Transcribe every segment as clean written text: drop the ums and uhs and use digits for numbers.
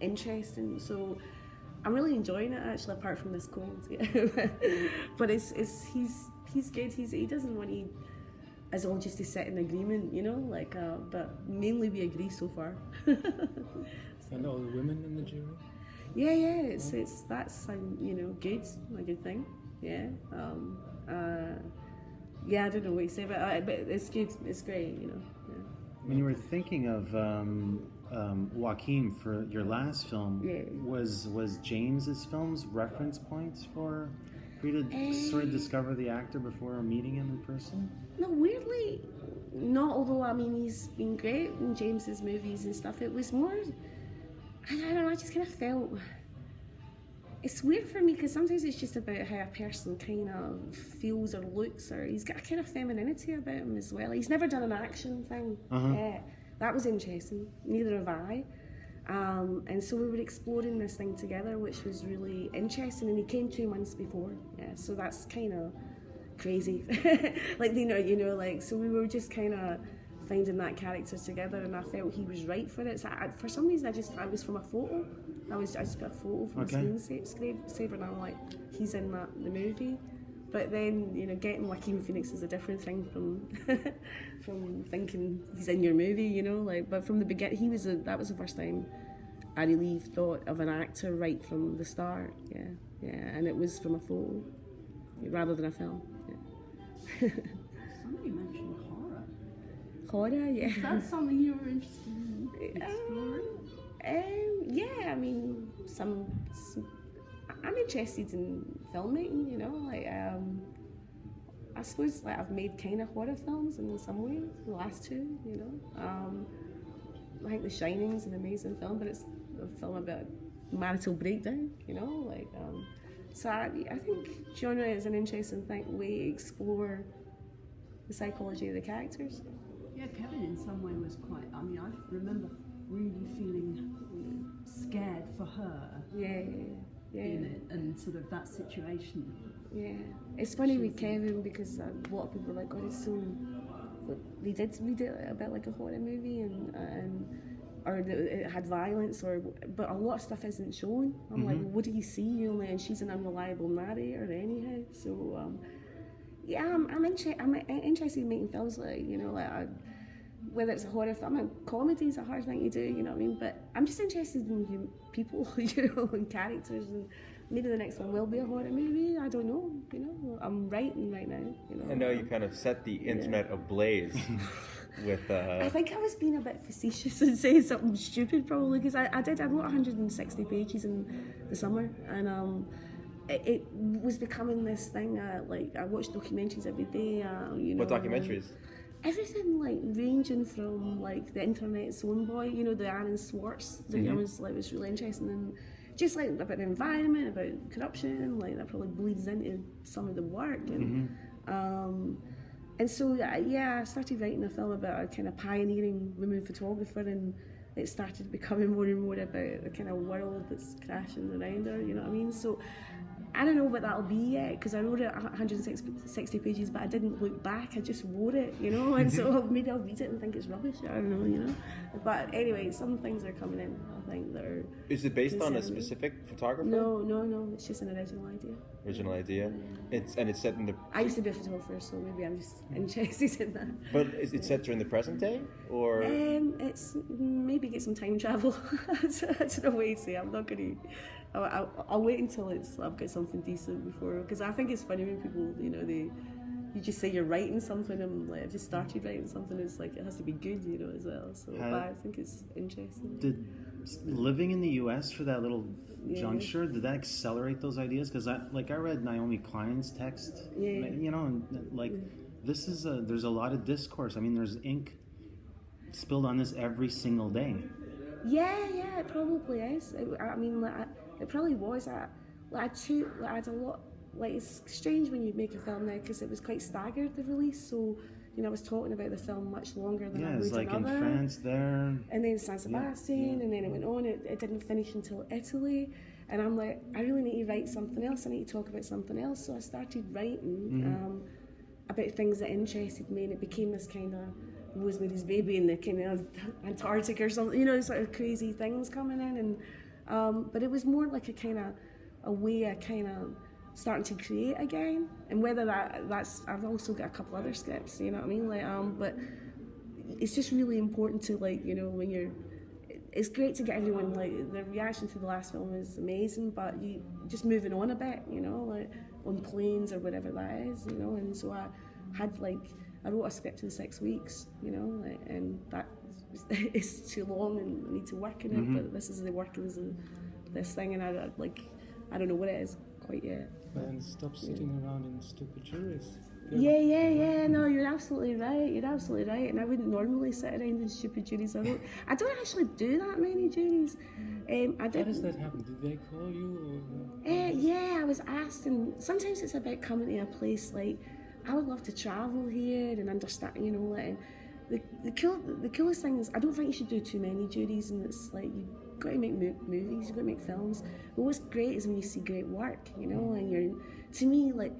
interesting. So I'm really enjoying it actually, apart from this cold. Yeah. But he's good. He doesn't want us all just to sit in agreement, but mainly we agree so far. And all the women in the jury? Yeah, that's good, a good thing. Yeah. Yeah, I don't know what you say, but it's good. It's great, Yeah. When you were thinking of Joaquin for your last film, Yeah. was James's films reference points for you to sort of discover the actor before meeting him in person? No, weirdly, not. Although he's been great in James's movies and stuff. It was more. I don't know. I just kind of felt. It's weird for me because sometimes it's just about how a person kind of feels or looks, or he's got a kind of femininity about him as well. He's never done an action thing. Yeah, that was interesting. Neither have I. And so we were exploring this thing together, which was really interesting. And he came 2 months before. Yeah, so that's kind of crazy. So we were just kind of finding that character together, and I felt he was right for it. So for some reason, I was from a photo. I just got a photo from the screensaver, and I'm like, he's in the movie. But then, getting Joaquin Phoenix is a different thing from from thinking he's in your movie, But from the beginning, that was the first time I really thought of an actor right from the start. Yeah, and it was from a photo rather than a film. Yeah. Somebody mentioned horror. Horror, yeah. Is that something you were interested in exploring? Yeah, I'm interested in filmmaking, I suppose I've made kind of horror films in some ways, the last two, I think The Shining is an amazing film, but it's a film about marital breakdown, so I think genre is an interesting way to explore the psychology of the characters. Yeah, Kevin in some way was quite, I remember really feeling scared for her. Yeah. In it, and sort of that situation. Yeah, it's funny with Kevin because a lot of people are like, God, it's so. They did read it a bit like a horror movie, or it had violence, but a lot of stuff isn't shown. I'm like, what do you see? And she's an unreliable narrator anyhow. So, I'm interested in making films whether it's a horror film, comedy is a hard thing to do, But I'm just interested in people, and characters, and maybe the next one will be a horror movie. I don't know, I'm writing right now, I know you kind of set the internet ablaze with. I think I was being a bit facetious and saying something stupid probably because I wrote 160 pages in the summer, and it was becoming this thing. I watched documentaries every day. What documentaries? Everything ranging from the internet's own boy, the Aaron Swartz that was really interesting, and just about the environment, about corruption, that probably bleeds into some of the work, and so I started writing a film about a kind of pioneering women photographer, and it started becoming more and more about the kind of world that's crashing around her, So I don't know what that'll be yet because I wrote it 160 pages, but I didn't look back. I just wrote it, and so maybe I'll read it and think it's rubbish. I don't know, But anyway, some things are coming in. I think that are. Is it based on a specific photographer? No. It's just an original idea. Yeah. It's set in the. I used to be a photographer, so maybe I'm just interested in that. But is it set during the present day, or? It's maybe get some time travel. I don't know what to say. I'm not gonna. I'll wait until I've got something decent before, because I think it's funny when people, you just say you're writing something, and I've just started writing something. It's it has to be good, as well. So, but I think it's interesting. Did living in the U.S. for that little juncture, did that accelerate those ideas? Because I read Naomi Klein's text, this is there's a lot of discourse. There's ink spilled on this every single day. Yeah, it probably is. It probably was. I had a lot. It's strange when you make a film now because it was quite staggered, the release. So, I was talking about the film much longer than I would another. In France there. And then San Sebastian, and then it went on. It didn't finish until Italy. And I'm like, I really need to write something else. I need to talk about something else. So I started writing about things that interested me, and it became this kind of Rosemary's Baby and the kind of Antarctic or something, you know, sort of crazy things coming in, and but it was more like a way of kind of starting to create again, and whether that's I've also got a couple other scripts, you know what I mean, like but it's just really important to, like, you know, when you're, it's great to get everyone, like, the reaction to the last film is amazing, but you just moving on a bit, you know, like on planes or whatever that is, you know. And so I wrote a script in 6 weeks, you know, like, and that is too long and I need to work in it, but this is the workings of this thing, and I don't know what it is quite yet. And stop sitting around in stupid juries. Yeah. No, you're absolutely right. And I wouldn't normally sit around in stupid juries. I don't actually do that many juries. How does that happen? Did they call you? Yeah, I was asked, and sometimes it's about coming to a place like, I would love to travel here and understand, you know, and the coolest thing is, I don't think you should do too many juries, and it's like, you've got to make movies, you've got to make films. But what's great is when you see great work, you know, and to me, like,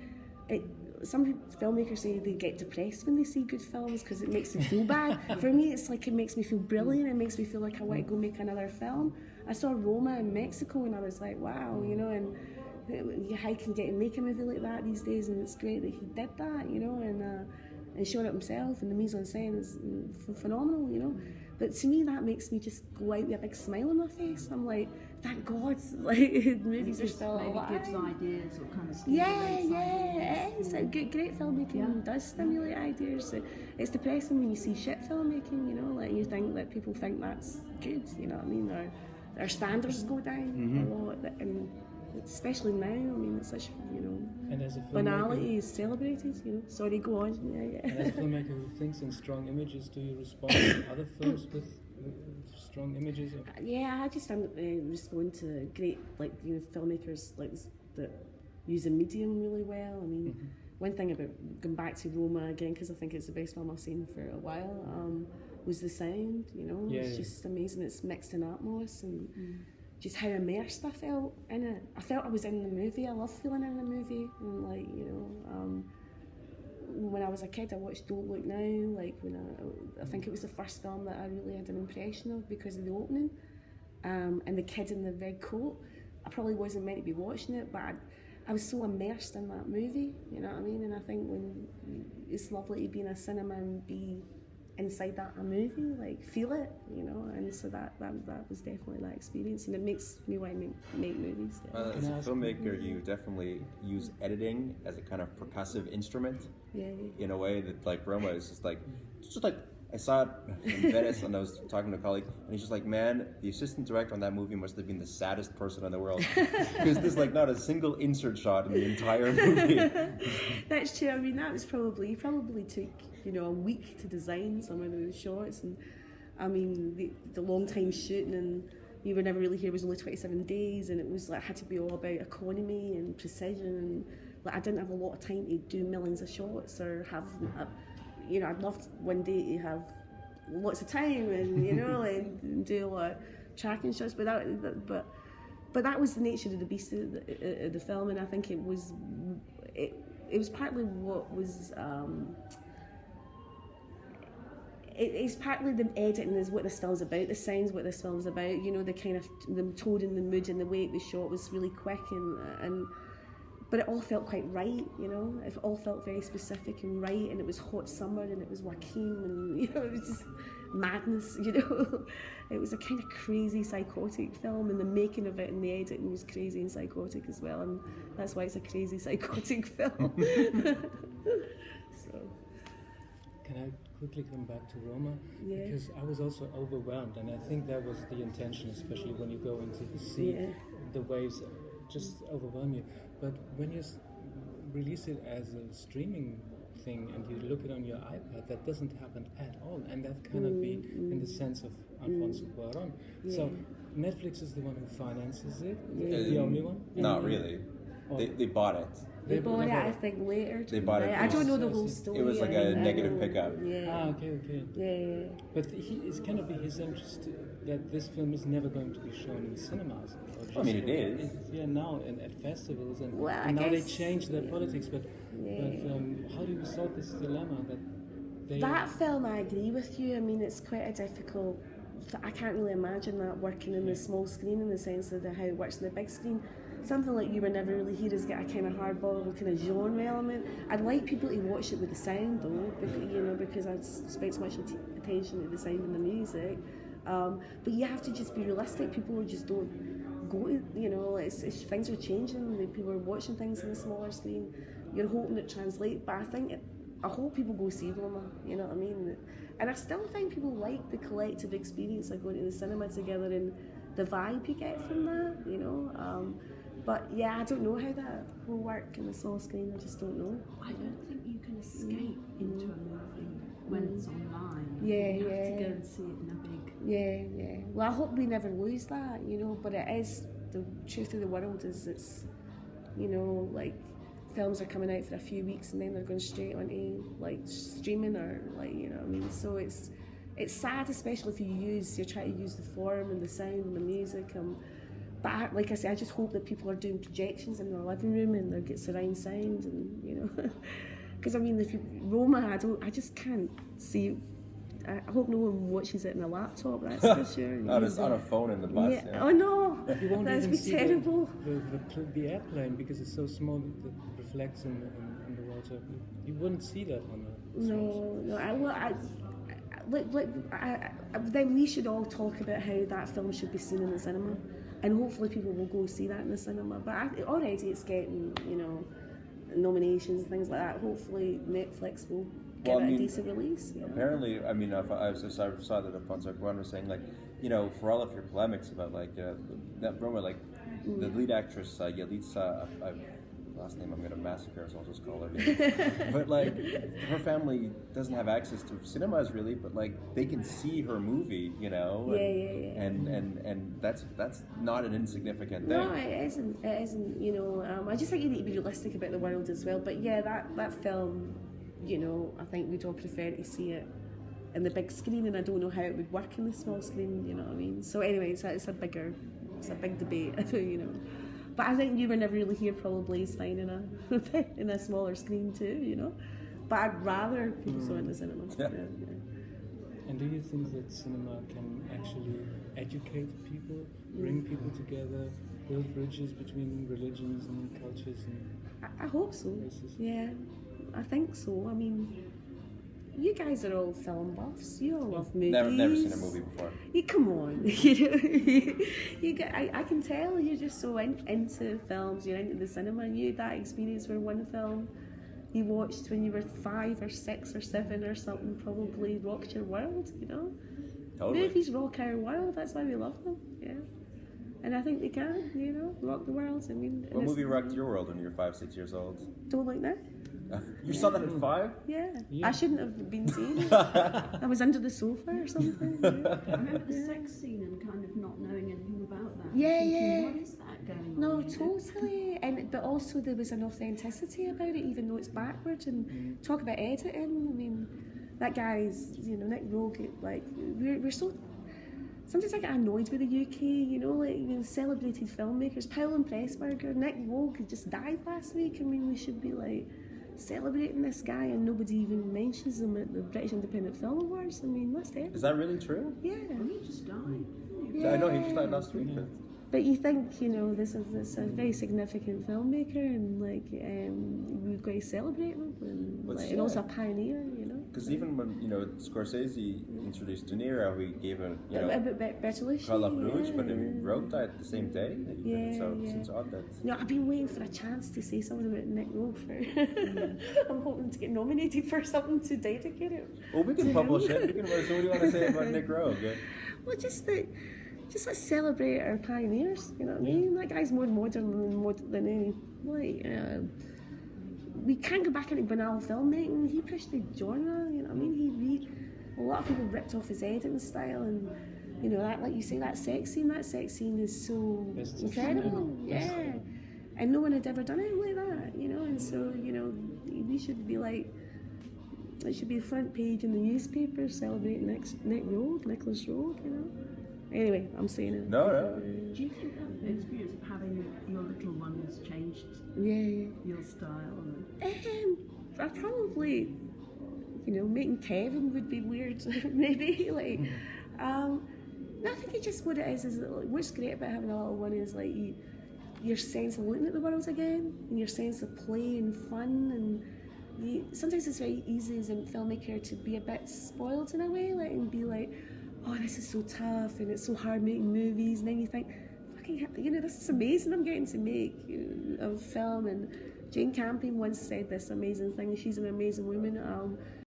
some filmmakers say they get depressed when they see good films because it makes them feel bad. For me, it's like, it makes me feel brilliant. It makes me feel like I want to go make another film. I saw Roma in Mexico and I was like, wow, you know, and how can get to make a movie like that these days, and it's great that he did that, you know, and showed it himself, and the mise en scène is phenomenal, you know. But to me, that makes me just go out with a big smile on my face. I'm like, thank God, like, movies are still alive. Maybe gives ideas or kind of stimulates Yeah, ideas. it's great filmmaking does stimulate ideas. It's depressing when you see shit filmmaking, you know, like, you think that people think that's good, you know what I mean, or their standards go down a lot, and especially now, I mean, it's such, you know, And as a filmmaker, banality is celebrated, you know. Sorry, go on. Yeah. and as a filmmaker who thinks in strong images, do you respond to other films with strong images? Or? Yeah, I just respond to great, like, you know, filmmakers like that use the medium really well. I mean, one thing about going back to Roma again, because I think it's the best film I've seen for a while, was the sound. You know, it's just amazing. It's mixed in Atmos and just how immersed I felt in it. I felt I was in the movie. I love feeling in the movie, and, like, you know. When I was a kid, I watched Don't Look Now, like, when I think it was the first film that I really had an impression of because of the opening, and the kid in the red coat. I probably wasn't meant to be watching it, but I was so immersed in that movie, you know what I mean? And I think when it's lovely to be in a cinema and be inside that a movie, like, feel it, you know. And so that was definitely that experience, and it makes me want to make movies. Yeah. As a filmmaker, you definitely use editing as a kind of percussive instrument. Yeah. In a way that, like, Roma is just like I saw it in Venice, and I was talking to a colleague, and he's just like, man, the assistant director on that movie must have been the saddest person in the world, because there's, like, not a single insert shot in the entire movie. That's true. I mean, that was probably took, you know, a week to design some of those shots, and I mean the long time shooting, and you were never really here. It was only 27 days, and it was like, had to be all about economy and precision, and like, I didn't have a lot of time to do millions of shots or have you know, I'd loved one day to have lots of time and, you know, and do a lot of tracking shots, but that was the nature of the beast of the film, and I think it was partly what was it's partly the editing is what this film's about, the sound's what this film's about, you know, the kind of the tone and the mood and the way it was shot was really quick, and but it all felt quite right, you know. It all felt very specific and right, and it was hot summer, and it was Joaquin, and, you know, it was just madness, you know. It was a kind of crazy, psychotic film, and the making of it and the editing was crazy and psychotic as well, and that's why it's a crazy, psychotic film. So. Can I quickly come back to Roma? Yeah. Because I was also overwhelmed, and I think that was the intention, especially when you go into the sea, the waves just overwhelm you. But when you release it as a streaming thing and you look it on your iPad, that doesn't happen at all, and that cannot be in the sense of Alfonso Cuarón. So Netflix is the one who finances it, the only one? Not really. They bought it. They bought it, I think, later. They bought it. I don't know the whole story. It was like a negative pickup. Yeah. Okay. Yeah. But it's cannot be his interest that this film is never going to be shown in cinemas. I mean, it is. Yeah, now and at festivals, and, Well, and now they guess, change their politics. But how do you solve this dilemma that That film, I agree with you. I mean, it's quite a difficult. I can't really imagine that working in the small screen in the sense of how it works in the big screen. Something like You Were Never Really Here has got a kind of hard-boiled kind of genre element. I'd like people to watch it with the sound though, because I spent so much attention to the sound and the music. But you have to just be realistic. People just don't go to, things are changing. People are watching things on the smaller screen. You're hoping it translates, but I hope people go see Roma, you know what I mean? And I still think people like the collective experience of going to the cinema together and the vibe you get from that, But yeah, I don't know how that will work in the small screen. I just don't know. I don't think you can escape into a movie when it's online. Yeah, you have yeah. to go and see it in a big. Yeah. Well, I hope we never lose that, but it is, the truth of the world is it's, like films are coming out for a few weeks and then they're going straight onto like streaming or like, you know what I mean? So it's sad, especially if you're trying to use the form and the sound and the music. But like I say, I just hope that people are doing projections in their living room and they get surround sound and, because I mean, if Roma, I just can't see. I hope no one watches it in a laptop. That's for sure. On a phone in the bus. Yeah. Yeah. Oh no, You won't that'd even be see terrible. the airplane because it's so small that it reflects in the water. You wouldn't see that on a small Then we should all talk about how that film should be seen in the cinema, and hopefully people will go see that in the cinema. But already it's getting, nominations and things like that. Hopefully Netflix will give it a decent release. Apparently, I mean, I saw that Alfonso Cuarón was saying, like, for all of your polemics about, like, that Roma, like, the lead actress, Yalitza, last name I'm going to massacre, so I'll just call her. But, like, her family doesn't have access to cinemas, really, but, like, they can see her movie, Yeah. And that's not an insignificant thing. No, it isn't. It isn't. I just think you need to be realistic about the world as well. But yeah, that film, I think we'd all prefer to see it in the big screen, and I don't know how it would work in the small screen. You know what I mean? So anyway, it's a big debate. But I think You Were Never Really Here probably is fine in a smaller screen too. But I'd rather people saw it in the cinema. Yeah. And do you think that cinema can actually educate people, bring people together, build bridges between religions and cultures and I hope so. races? Yeah, I think so. I mean, you guys are all film buffs. You all love movies. Never seen a movie before. Come on. I can tell you're just so into films. You're into the cinema. And you had that experience where one film you watched when you were 5 or 6 or 7 or something probably rocked your world. Totally. Movies rock our world. That's why we love them. Yeah. And I think they can, rock the world. I mean, What movie rocked your world when you were 5, 6 years old? Don't Like That. You saw that at 5? Yeah. Yeah. I shouldn't have been seeing it. I was under the sofa or something. Yeah. I remember the sex scene and kind of not knowing anything about that. Yeah, thinking, yeah. What is that going on? No, totally. But also there was an authenticity about it, even though it's backwards. And talk about editing. I mean, that guy's, Nick Rogue. Like we're so. Sometimes I get annoyed with the UK. Celebrated filmmakers, Powell and Pressburger, Nick Rogue just died last week. I mean, we should be like celebrating this guy, and nobody even mentions him at the British Independent Film Awards. I mean, that's terrible. Is that really true? Yeah. Well, he just died. I know he just died last week. But you think, this is a very significant filmmaker, and we've got to celebrate him, and also a pioneer, Because even when Scorsese introduced De Niro, he gave a Bertolucci. Call Up Rouge, but Rogue died the same day. Yeah, So yeah. it's odd that. No, I've been waiting for a chance to say something about Nick Rogue. I'm hoping to get nominated for something to dedicate it. Well, we can publish it. So what do you want to say about Nick Rogue? Yeah? Well, just let's celebrate our pioneers. You know what I mean? That guy's more modern than any. We can't go back into banal filmmaking. He pushed the genre. You know what I mean? A lot of people ripped off his editing style, and that, like you say, that sex scene. That sex scene is so incredible. Yeah, and no one had ever done it like that. And so we should be like. It should be the front page in the newspaper celebrating Nicholas Rogue. Anyway, I'm saying it. No. Do you think that the experience of having your little one has changed Yeah. your style? I probably you know, meeting Kevin would be weird, maybe. Like, no, I think it's just what it is that, like, what's great about having a little one is like your sense of looking at the world again, and your sense of play and fun, and sometimes it's very easy as a filmmaker to be a bit spoiled in a way, like, and be like, oh, this is so tough and it's so hard making movies, and then you think, fucking, you know, this is amazing I'm getting to make, you know, a film. And Jane Campion once said this amazing thing, she's an amazing woman.